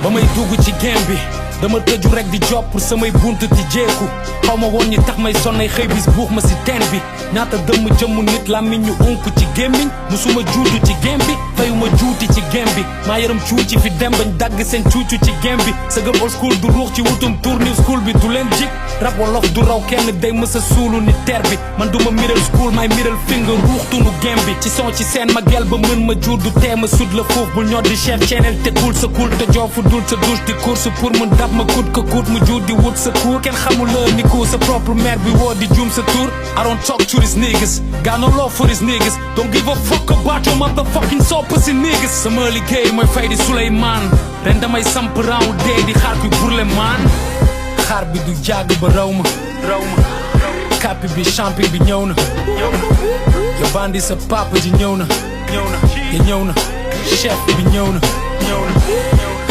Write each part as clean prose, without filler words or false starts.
ba may dugg ci game bi dama tëju rek di job pour samay buntu ti jeeku xaw ma woon ñi tax may sonnay xëy bis buux ma si teen bi ñaata dëmm jëmm nit làmmiñ ñu unk ci gémmiñ musuma juutu ci game bi fayuma juuti ci game bi maa yaram cuuci fi dem bañ dagg seen cuucu ci game bi sa gëm old school du ruux ci wutum tour new school bi du leen jik rap wolof du raw kenn day mësa suulu ni teer bi man duma middle school may middle finger ruux tunu game bi ci son ci seen ma gel ba mën ma jur du tee ma sud la foofu bul ñor di chef channel te kul sa kul te joofu dul sa douche di course pour mu dab ma kut ko kut mu jur di wut sa cour kenn xamul la ni ko sa propre mère bi woo di jum sa tour I don't talk to these niggas got no love for these niggas don't give a fuck about your motherfucking soul pussy niggas sama liggéey mooy fay di Souleymane ren damay samp round dee di xaar kuy burle maan xaar bi du jàgg ba raw ma kapi bi champion bi ñëw na yo bandi sa papa ji ñëw na ya ñëw na chef bi ñëw na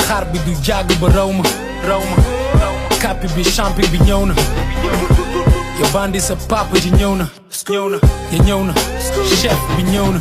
xaar bi du jàgg ba raw ma kapi bi champion bi ñëw na yo bandi sa papa ji ñëw na ya ñëw na chef bi ñëw na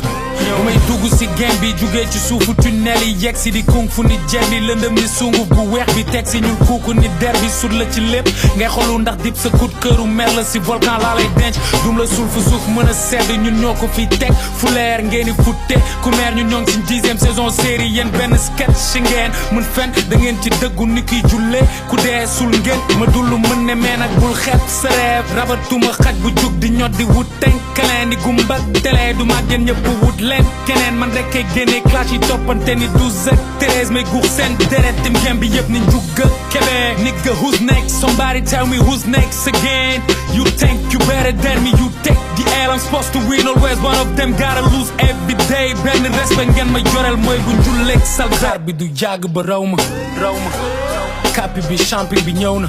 bu may dugg si game bi jugee ci suufu tunnel yi yegg si di kung fu ni jenni lëndëm ni sunguf bu weex bi teg si ñul kuuku ni der bi sut la ci lépp ngay xolu ndax dip sa kut këru mer la si volcan laa lay denc dum la suul fu suuf mën a sedd ñun ñoo ko fi teg fu leer ngeen di futte ku meer ñu ñoo ngi si 10e saison série yéen benn sketch si ngeen mën fen da ngeen ci dëggu ni kiy julle ku dee sul ngeen ma dullu mën ne meen ak bul xeeb sa reef rabatuma xaj bu jug di ñot di wut tenkaleen di gumbak télé du màggeen ñëpp wut leen keneen man rek kay génne clash yi toppante ni 12 ak 13 may guux seen deret tim gem bi yëpp ni njugga kebe nigga who's next somebody tell me who's next again you think you better than me you take the L I'm supposed to win always one of them gotta lose every day benn respect ngeen ma yoreel mooy bu njulleeg sal xaar bi du jàgg ba raw ma kapi bi champion bi ñëw na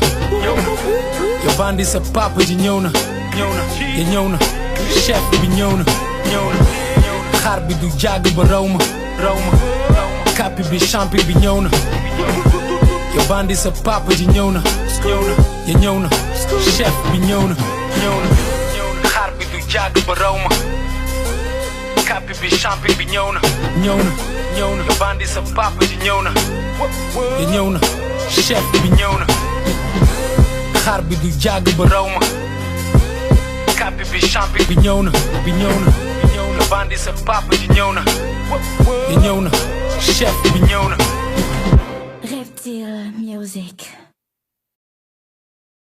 yo bandi sa papa ji ñëw na ya ñëw na chef bi ñëw na xaar bi du jàgg ba raw ma kapi bi champion bi ñëw na yo bandi sa papa ji ñëw na ya ñëw na chef bi ñëw na xaar bi du jàgg ba raw ma kapi bi champion bi ñëw na yo bandi sa papa ji ñëw na ya ñëw na chef bi ñëw na xaar bi du jàgg ba raw ma kapi bi champion bi ñëw na yo bandi sa papa ji ñëw na ya ñëw na chef bi ñëw na Reptile Music.